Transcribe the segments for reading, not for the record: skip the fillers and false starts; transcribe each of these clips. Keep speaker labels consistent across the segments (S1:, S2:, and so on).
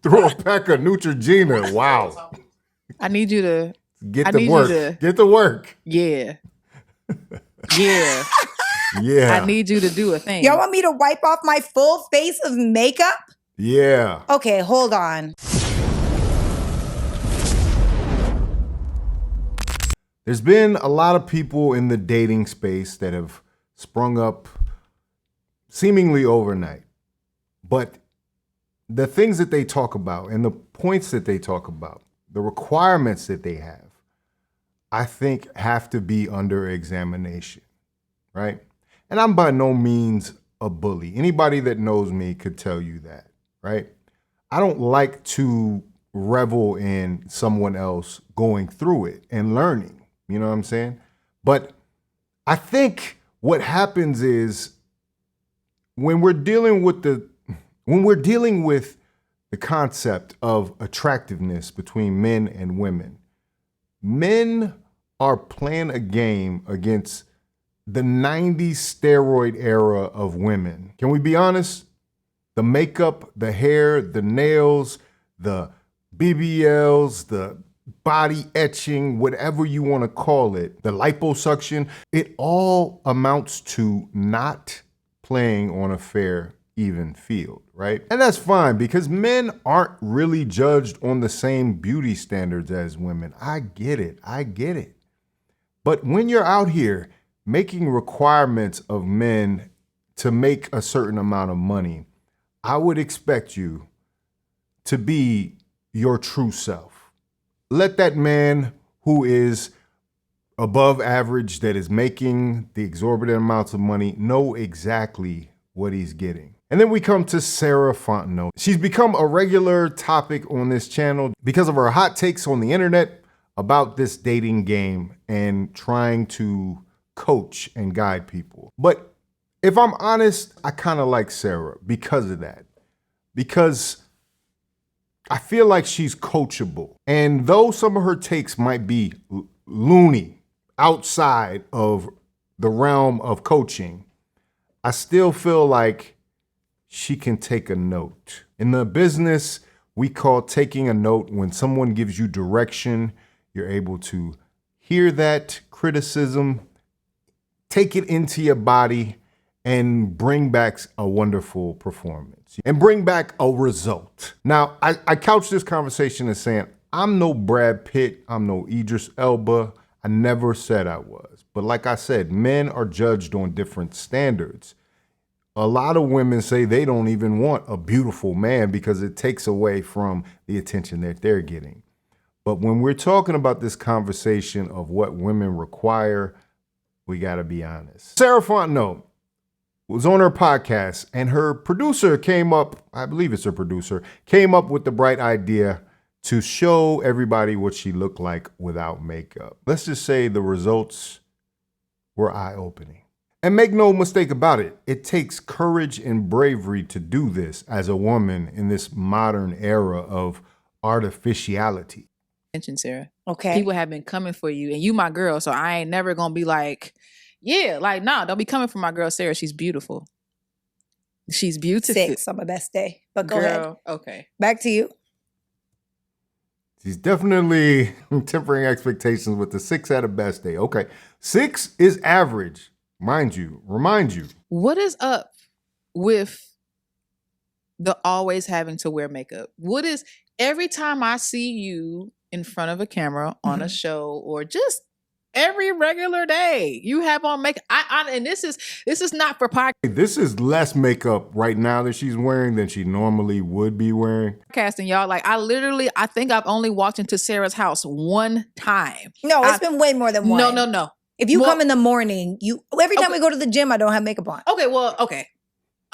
S1: through a pack of Neutrogena. Wow.
S2: I need you to
S1: get to work. Get to work.
S2: Yeah. Yeah.
S1: Yeah.
S2: I need you to do a thing.
S3: Y'all want me to wipe off my full face of makeup?
S1: Yeah.
S3: Okay, hold on.
S1: There's been a lot of people in the dating space that have sprung up seemingly overnight. But the things that they talk about and the points that they talk about, the requirements that they have, I think have to be under examination, right? And I'm by no means a bully. Anybody that knows me could tell you that, right? I don't like to revel in someone else going through it and learning, you know what I'm saying? But I think what happens is when we're dealing with the concept of attractiveness between men and women, men are playing a game against the 90s steroid era of women. Can we be honest? The makeup, the hair, the nails, the BBLs, the body etching, whatever you want to call it, the liposuction, it all amounts to not playing on a fair, even field, right? And that's fine because men aren't really judged on the same beauty standards as women. I get it. But when you're out here making requirements of men to make a certain amount of money, I would expect you to be your true self. Let that man who is above average, that is making the exorbitant amounts of money, know exactly what he's getting. And then we come to Sarah Fontenot. She's become a regular topic on this channel because of her hot takes on the internet about this dating game and trying to coach and guide people. But if I'm honest, I kind of like Sarah because of that. Because I feel like she's coachable. And though some of her takes might be loony outside of the realm of coaching, I still feel like she can take a note. In the business, we call taking a note when someone gives you direction, you're able to hear that criticism, take it into your body, and bring back a wonderful performance and bring back a result. Now, I couch this conversation as saying, I'm no Brad Pitt, I'm no Idris Elba. I never said I was. But like I said, men are judged on different standards. A lot of women say they don't even want a beautiful man because it takes away from the attention that they're getting. But when we're talking about this conversation of what women require, we got to be honest. Sarah Fontenot was on her podcast and her producer came up, I believe it's her producer, came up with the bright idea to show everybody what she looked like without makeup. Let's just say the results were eye-opening. And make no mistake about it, it takes courage and bravery to do this as a woman in this modern era of artificiality.
S2: Attention, Sarah.
S3: Okay.
S2: People have been coming for you, and you my girl, so I ain't never gonna be like, yeah, like, nah, don't be coming for my girl, Sarah. She's beautiful. She's beautiful.
S3: 6 on my best day. But go ahead.
S2: Okay.
S3: Back to you.
S1: She's definitely tempering expectations with the 6 at a best day. Okay, 6 is average. Remind you.
S2: What is up with the always having to wear makeup? What is, every time I see you in front of a camera on a show or just every regular day, you have on makeup. And this is not for podcast.
S1: This is less makeup right now that she's wearing than she normally would be wearing.
S2: Casting y'all, like I think I've only walked into Sarah's house one time.
S3: No, it's been way more than one.
S2: No.
S3: If you come in the morning, every time we go to the gym, I don't have makeup on.
S2: Okay.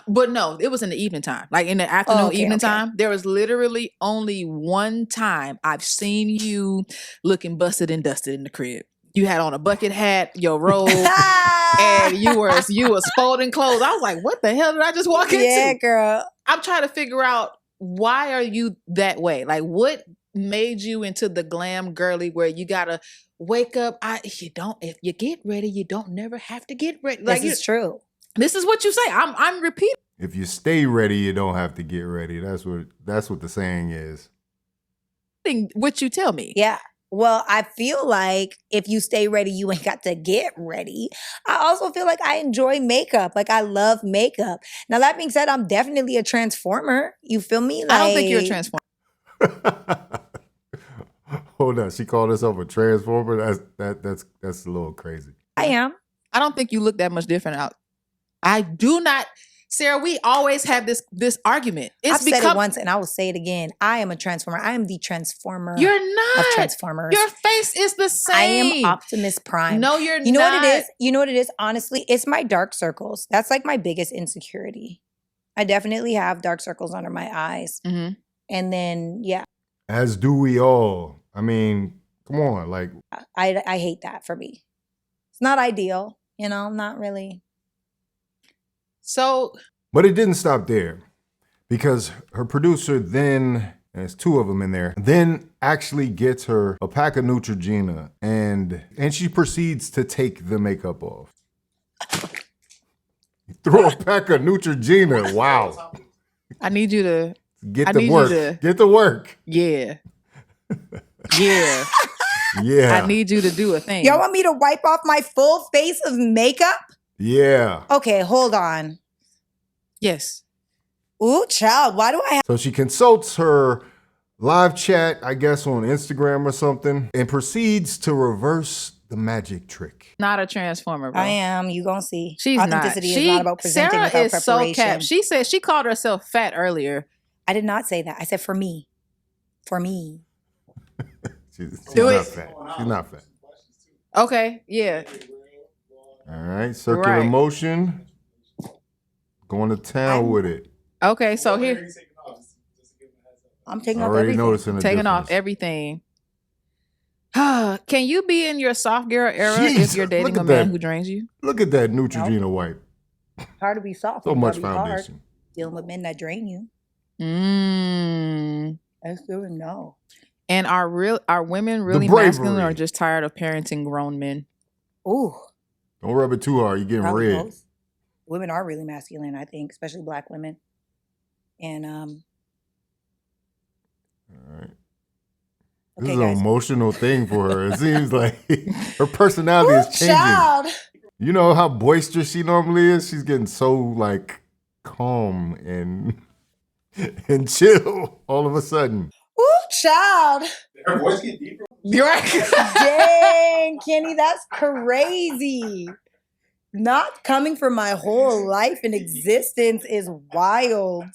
S2: But no, it was in the evening time. Like in the afternoon, time. There was literally only one time I've seen you looking busted and dusted in the crib. You had on a bucket hat, your robe, and you was folding clothes. I was like, what the hell did I just walk into?
S3: Yeah, girl.
S2: I'm trying to figure out, why are you that way? Like, what made you into the glam girly where you gotta wake up? If you get ready, you don't never have to get ready. Like,
S3: this is true.
S2: This is what you say. I'm repeating.
S1: If you stay ready, you don't have to get ready. That's what the saying is.
S2: What you tell me?
S3: Yeah. Well, I feel like if you stay ready, you ain't got to get ready. I also feel like I enjoy makeup. Like I love makeup. Now that being said, I'm definitely a transformer. You feel me?
S2: I don't think you're a transformer.
S1: Hold on, she called herself a transformer. That's a little crazy.
S3: I am.
S2: I don't think you look that much different out. I do not, Sarah. We always have this argument.
S3: I've said it once, and I will say it again. I am a transformer. I am the transformer.
S2: You're not.
S3: Of transformers.
S2: Your face is the same.
S3: I am Optimus Prime.
S2: No, you're not.
S3: You know what it is? You know what it is? Honestly, it's my dark circles. That's like my biggest insecurity. I definitely have dark circles under my eyes.
S2: Mm-hmm.
S3: And then, yeah.
S1: As do we all. I mean, come on, like
S3: I hate that for me. It's not ideal, not really.
S2: So,
S1: but it didn't stop there, because her producer then, and there's two of them in there, then actually gets her a pack of Neutrogena, and she proceeds to take the makeup off. Throw a pack of Neutrogena. Wow.
S2: I need you to
S1: get to work. Get to work.
S2: Yeah. Yeah.
S1: Yeah.
S2: I need you to do a thing.
S3: Y'all want me to wipe off my full face of makeup?
S1: Yeah.
S3: Okay, hold on.
S2: Yes.
S3: Ooh, child, why do I have...
S1: So she consults her live chat, I guess, on Instagram or something, and proceeds to reverse the magic trick.
S2: Not a transformer, bro.
S3: I am. You gonna see.
S2: She's
S3: Authenticity
S2: not.
S3: is not about presenting
S2: Sarah
S3: without
S2: is
S3: preparation.
S2: so capped. She said she called herself fat earlier.
S3: I did not say that. I said for me. For me.
S1: She's not fat. She's not fat.
S2: Okay, yeah.
S1: All right, circular motion. Going to town with it.
S2: Okay, so here.
S3: I'm taking off
S1: already
S3: everything.
S1: Noticing
S2: taking off everything. Can you be in your soft girl era if you're dating a man who drains you?
S1: Look at that Neutrogena wipe.
S3: Hard to be soft.
S1: So much
S3: Hard.
S1: foundation.
S3: Dealing with men that drain you. That's good. No.
S2: And are women really masculine or just tired of parenting grown men?
S3: Ooh.
S1: Don't rub it too hard. You're getting
S3: Probably
S1: red.
S3: Both. Women are really masculine, I think, especially Black women. And
S1: All right.
S3: Okay,
S1: this is
S3: guys.
S1: an emotional thing for her. It seems like her personality is changing.
S3: Child.
S1: You know how boisterous she normally is? She's getting so like calm and chill all of a sudden.
S3: Ooh, child.
S4: Her voice get deeper.
S3: Dang, Kenny, that's crazy. Not coming for my whole life and existence is wild.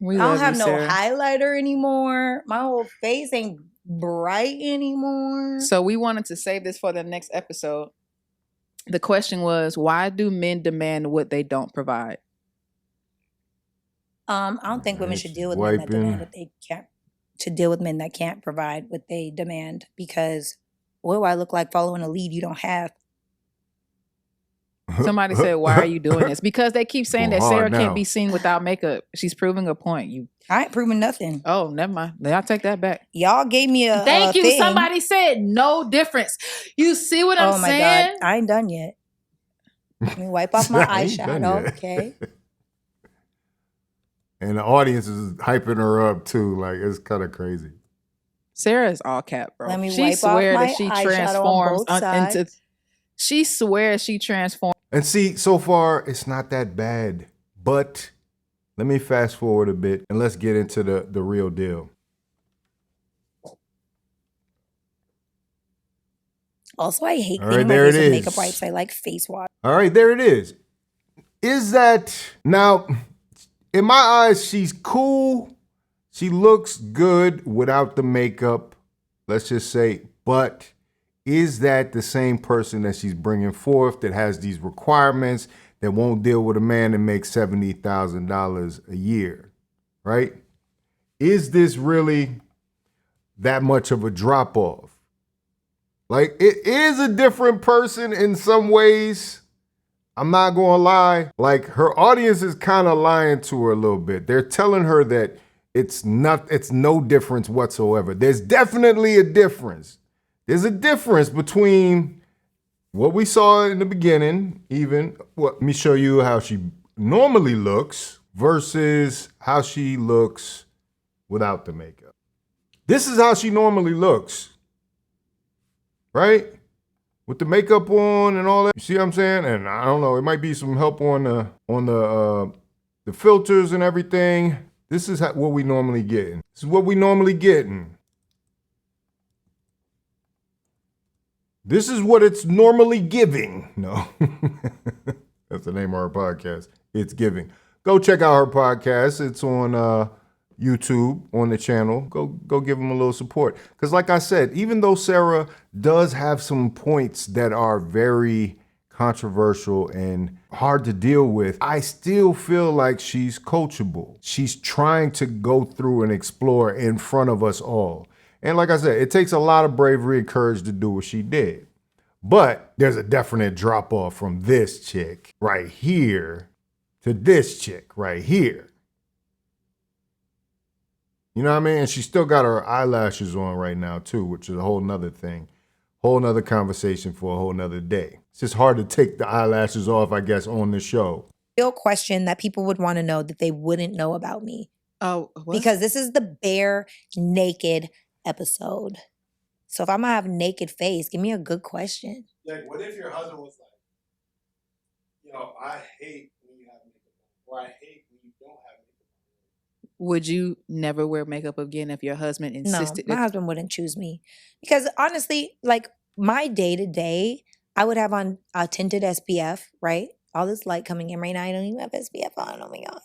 S2: We
S3: I don't
S2: love
S3: have
S2: you,
S3: no
S2: Sarah.
S3: highlighter anymore. My whole face ain't bright anymore.
S2: So we wanted to save this for the next episode. The question was, why do men demand what they don't provide?
S3: I don't think women should deal with men that demand what they can't. Should deal with men that can't provide what they demand, because what do I look like following a lead you don't have?
S2: Somebody said, why are you doing this? Because they keep saying that
S1: Hard
S2: Sarah
S1: now.
S2: can't be seen without makeup. She's proving a point.
S3: I ain't proving nothing.
S2: Oh, never mind. Then I'll take that back.
S3: Y'all gave me a
S2: Thank you.
S3: thing.
S2: Somebody said no difference. You see what I'm
S3: Oh my
S2: saying?
S3: God. I ain't done yet. Let me wipe off my
S1: I ain't done
S3: eyeshadow.
S1: yet.
S3: Okay.
S1: And the audience is hyping her up too. Like, it's kind of crazy.
S2: Sarah is all cap, bro.
S3: Let me
S2: She
S3: wipe off
S2: swear
S3: my
S2: that she
S3: eyeshadow
S2: transforms
S3: on both sides.
S2: into. She swears she transforms.
S1: And see, so far, it's not that bad. But let me fast forward a bit and let's get into the real deal.
S3: Also, I hate
S1: All
S3: cleaning
S1: right,
S3: my
S1: there
S3: face
S1: it
S3: with
S1: is.
S3: makeup wipes. I like face wash.
S1: All right, there it is. Is that now? In my eyes, she's cool. She looks good without the makeup. Let's just say, but is that the same person that she's bringing forth that has these requirements that won't deal with a man that makes $70,000 a year, right? Is this really that much of a drop off? Like, it is a different person in some ways. I'm not gonna lie. Like, her audience is kind of lying to her a little bit. They're telling her that it's no difference whatsoever. There's definitely a difference. There's a difference between what we saw in the beginning, let me show you how she normally looks versus how she looks without the makeup. This is how she normally looks, right? With the makeup on and all that. You see what I'm saying? And I don't know, it might be some help on the filters and everything. This is what we normally getting. This is what we normally getting. This is what it's normally giving. No, that's the name of our podcast. It's Giving. Go check out her podcast. It's on YouTube on the channel. Go give them a little support. Because like I said, even though Sarah does have some points that are very controversial and hard to deal with, I still feel like she's coachable. She's trying to go through and explore in front of us all. And like I said, it takes a lot of bravery and courage to do what she did. But there's a definite drop off from this chick right here to this chick right here. You know what I mean? And she still got her eyelashes on right now too, which is a whole nother thing. Whole nother conversation for a whole nother day. It's just hard to take the eyelashes off, I guess, on the show.
S3: Real question that people would want to know that they wouldn't know about me.
S2: Oh, what?
S3: Because this is the bare naked episode. So if I'm gonna have naked face, give me a good question.
S1: Like, what if your husband was like, I hate when you have makeup on, or I hate when you don't have makeup on?
S2: Would you never wear makeup again if your husband insisted?
S3: No, my husband wouldn't choose me. Because honestly, like my day-to-day, I would have on a tinted SPF, right? All this light coming in right now, I don't even have SPF on. Oh my God.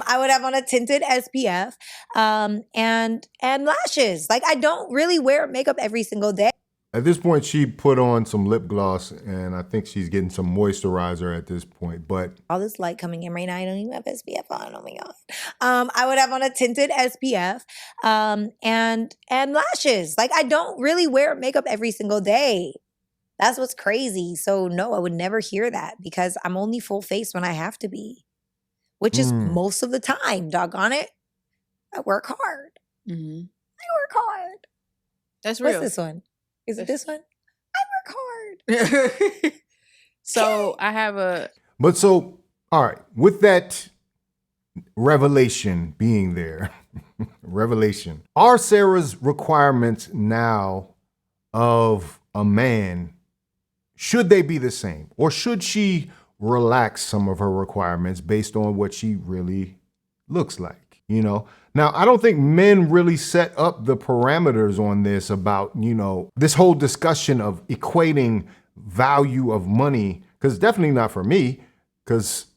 S3: I would have on a tinted SPF and lashes. Like I don't really wear makeup every single day.
S1: At this point, she put on some lip gloss, and I think she's getting some moisturizer at this point. But
S3: all this light coming in right now, I don't even have SPF on. Oh my God. I would have on a tinted SPF and lashes. Like I don't really wear makeup every single day. That's what's crazy. So no, I would never hear that because I'm only full face when I have to be, which is most of the time. Doggone it. I work hard.
S2: Mm-hmm.
S3: I work hard.
S2: That's real.
S3: What's this one? Is it this one? I work hard.
S2: So I have a...
S1: But so, all right, with that revelation being there, revelation, are Sarah's requirements now of a man, should they be the same? Or should she relax some of her requirements based on what she really looks like? Now, I don't think men really set up the parameters on this about, this whole discussion of equating value of money, because definitely not for me, because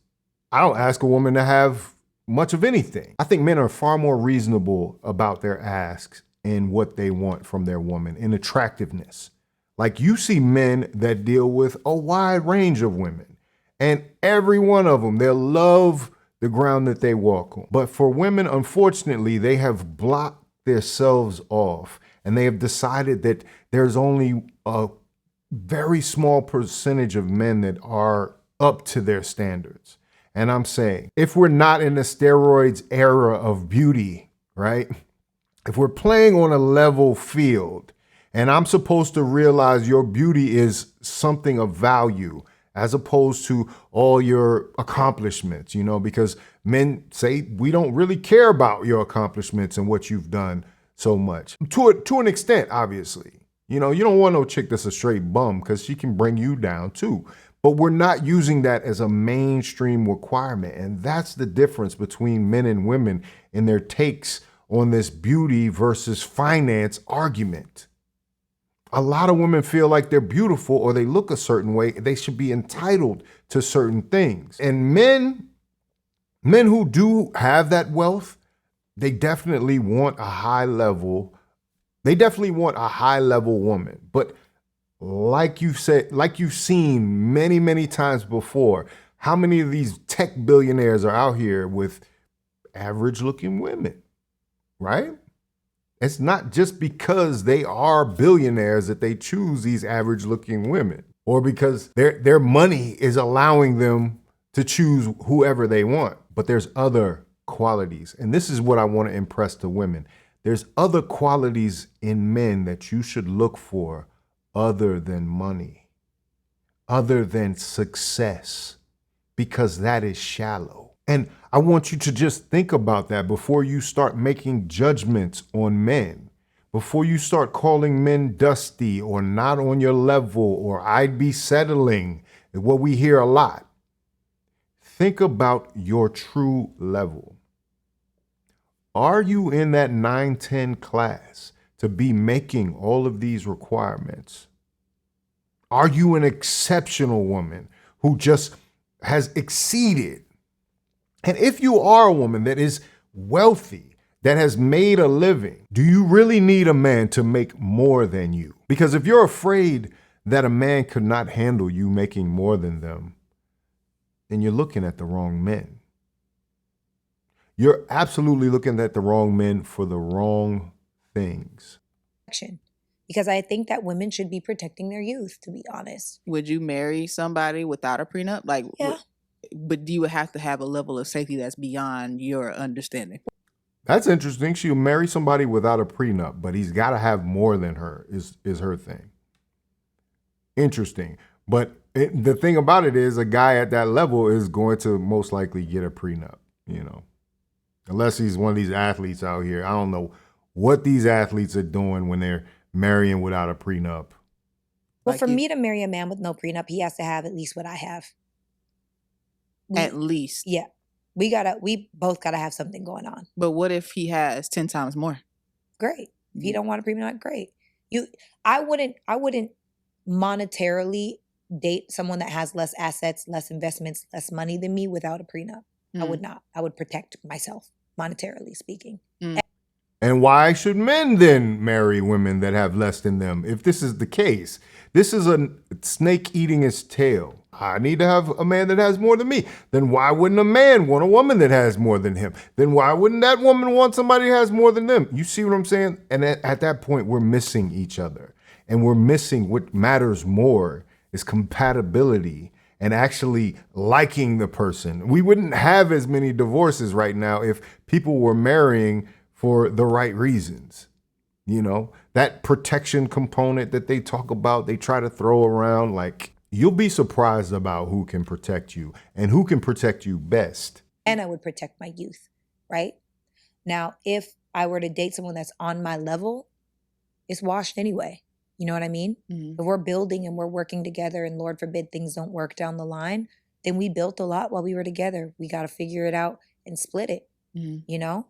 S1: I don't ask a woman to have much of anything. I think men are far more reasonable about their asks and what they want from their woman in attractiveness. Like you see men that deal with a wide range of women, and every one of them, they'll love the ground that they walk on. But for women, unfortunately, they have blocked themselves off, and they have decided that there's only a very small percentage of men that are up to their standards. And I'm saying, if we're not in the steroids era of beauty, right? If we're playing on a level field, and I'm supposed to realize your beauty is something of value as opposed to all your accomplishments, because men say we don't really care about your accomplishments and what you've done so much. To an extent, obviously. You don't want no chick that's a straight bum because she can bring you down too. But we're not using that as a mainstream requirement. And that's the difference between men and women in their takes on this beauty versus finance argument. A lot of women feel like they're beautiful or they look a certain way. They should be entitled to certain things. And men who do have that wealth, they definitely want a high level. They definitely want a high level woman. But like you said, like you've seen many, many times before, how many of these tech billionaires are out here with average looking women, right? It's not just because they are billionaires that they choose these average looking women, or because their money is allowing them to choose whoever they want. But there's other qualities. And this is what I want to impress to women. There's other qualities in men that you should look for other than money. other than success, because that is shallow. And I want you to just think about that before you start making judgments on men, before you start calling men dusty or not on your level or I'd be settling, what we hear a lot. Think about your true level. Are you in that 9-10 class to be making all of these requirements? Are you an exceptional woman who just has exceeded? And if you are a woman that is wealthy, that has made a living, do you really need a man to make more than you? Because if you're afraid that a man could not handle you making more than them, then you're looking at the wrong men. You're absolutely looking at the wrong men for the wrong things.
S3: Because I think that women should be protecting their youth, to be honest.
S2: Would you marry somebody without a prenup? Like,
S3: yeah.
S2: But you would have to have a level of safety that's beyond your understanding.
S1: That's interesting. She'll marry somebody without a prenup, but he's got to have more than her is her thing. Interesting. But the thing about it is a guy at that level is going to most likely get a prenup, you know, unless he's one of these athletes out here. I don't know what these athletes are doing when they're marrying without a prenup.
S3: Well, for me to marry a man with no prenup, he has to have at least what I have.
S2: At least.
S3: Yeah. We both gotta have something going on.
S2: But what if he has 10 times more?
S3: Great. If you don't want a prenup, great. I wouldn't monetarily date someone that has less assets, less investments, less money than me without a prenup. I would not. I would protect myself, monetarily speaking.
S1: And why should men then marry women that have less than them? If this is the case, this is a snake eating its tail. I need to have a man that has more than me. Then why wouldn't a man want a woman that has more than him? Then why wouldn't that woman want somebody who has more than them? You see what I'm saying? And at that point, we're missing each other. And we're missing what matters more is compatibility and actually liking the person. We wouldn't have as many divorces right now if people were marrying for the right reasons. You know, that protection component that they talk about, they try to throw around, like, you'll be surprised about who can protect you and who can protect you best.
S3: And I would protect my youth, right? Now, if I were to date someone that's on my level, it's washed anyway. You know what I mean? If we're building and we're working together and Lord forbid things don't work down the line, then we built a lot while we were together. We got to figure it out and split it, you know?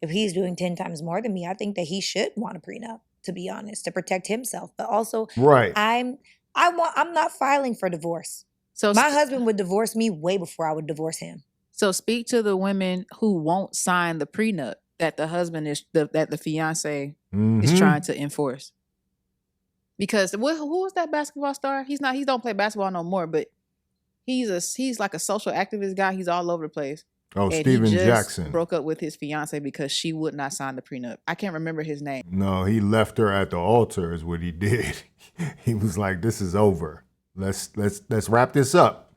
S3: If he's doing 10 times more than me, I think that he should want a prenup, to be honest, to protect himself. But also,
S1: right.
S3: I'm not filing for divorce. So my husband would divorce me way before I would divorce him.
S2: So speak to the women who won't sign the prenup that the husband is that the fiance is trying to enforce. Because who was that basketball star? He don't play basketball no more, but he's like a social activist guy. He's all over the place.
S1: Oh,
S2: and
S1: Steven
S2: he just
S1: Jackson
S2: broke up with his fiance because she would not sign the prenup. I can't remember his name.
S1: No, he left her at the altar is what he did. He was like, "This is over. Let's wrap this up.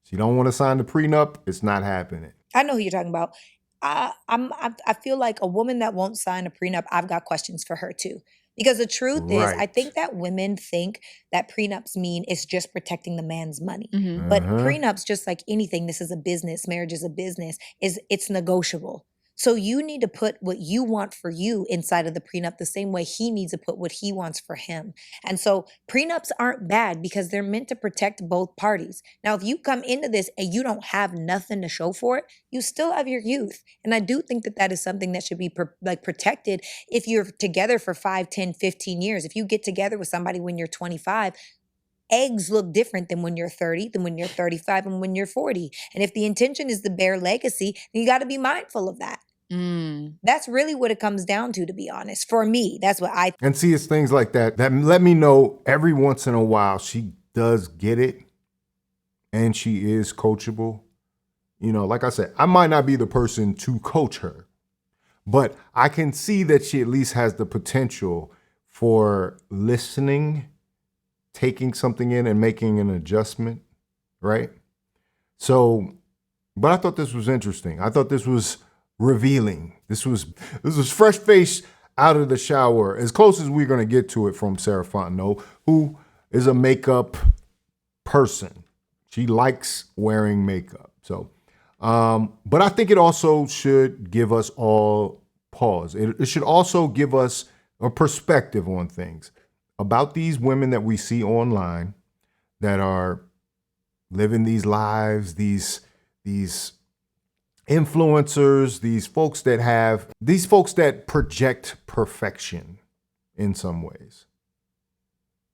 S1: She don't want to sign the prenup. It's not happening."
S3: I know who you're talking about. I feel like a woman that won't sign a prenup, I've got questions for her too. Because the truth is, I think that women think that prenups mean it's just protecting the man's money. But prenups, just like anything, this is a business, marriage is a business, it's negotiable. So you need to put what you want for you inside of the prenup the same way he needs to put what he wants for him. And so prenups aren't bad because they're meant to protect both parties. Now, if you come into this and you don't have nothing to show for it, you still have your youth. And I do think that that is something that should be protected if you're together for 5, 10, 15 years. If you get together with somebody when you're 25, eggs look different than when you're 30, than when you're 35, and when you're 40. And if the intention is to bear legacy, then you got to be mindful of that. That's really what it comes down to be honest. For me, that's what I think.
S1: And see, it's things like that let me know every once in a while she does get it and she is coachable. You know, like I said, I might not be the person to coach her, but I can see that she at least has the potential for listening, taking something in and making an adjustment, right? So, but I thought this was interesting. I thought this was revealing. This was fresh face out of the shower, as close as we're going to get to it from Sarah Fontenot, who is a makeup person. She likes wearing makeup. So, but I think it also should give us all pause. It should also give us a perspective on things about these women that we see online that are living these lives, these influencers, these folks that project perfection in some ways.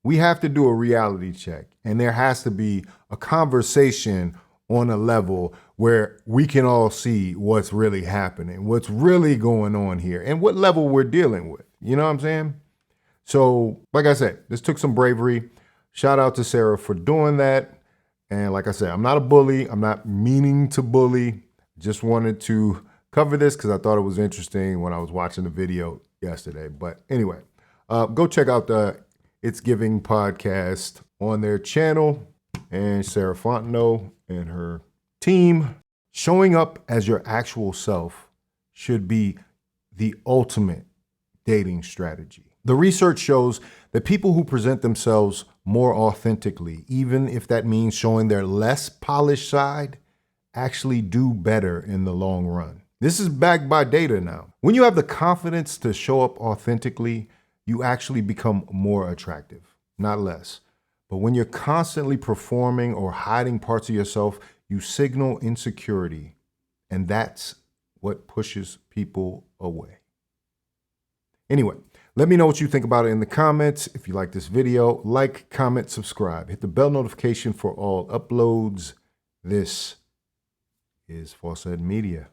S1: We have to do a reality check, and there has to be a conversation on a level where we can all see what's really happening, what's really going on here, and what level we're dealing with. You know what I'm saying? So, like I said, this took some bravery. Shout out to Sarah for doing that. And like I said, I'm not a bully. I'm not meaning to bully. Just wanted to cover this because I thought it was interesting when I was watching the video yesterday. But anyway, go check out the It's Giving podcast on their channel, and Sarah Fontenot and her team. Showing up as your actual self should be the ultimate dating strategy. The research shows that people who present themselves more authentically, even if that means showing their less polished side, actually do better in the long run. This is backed by data now. When you have the confidence to show up authentically, you actually become more attractive, not less. But when you're constantly performing or hiding parts of yourself, you signal insecurity, and that's what pushes people away. Anyway, let me know what you think about it in the comments. If you like this video, like, comment, subscribe. Hit the bell notification for all uploads. This is Faucette Media.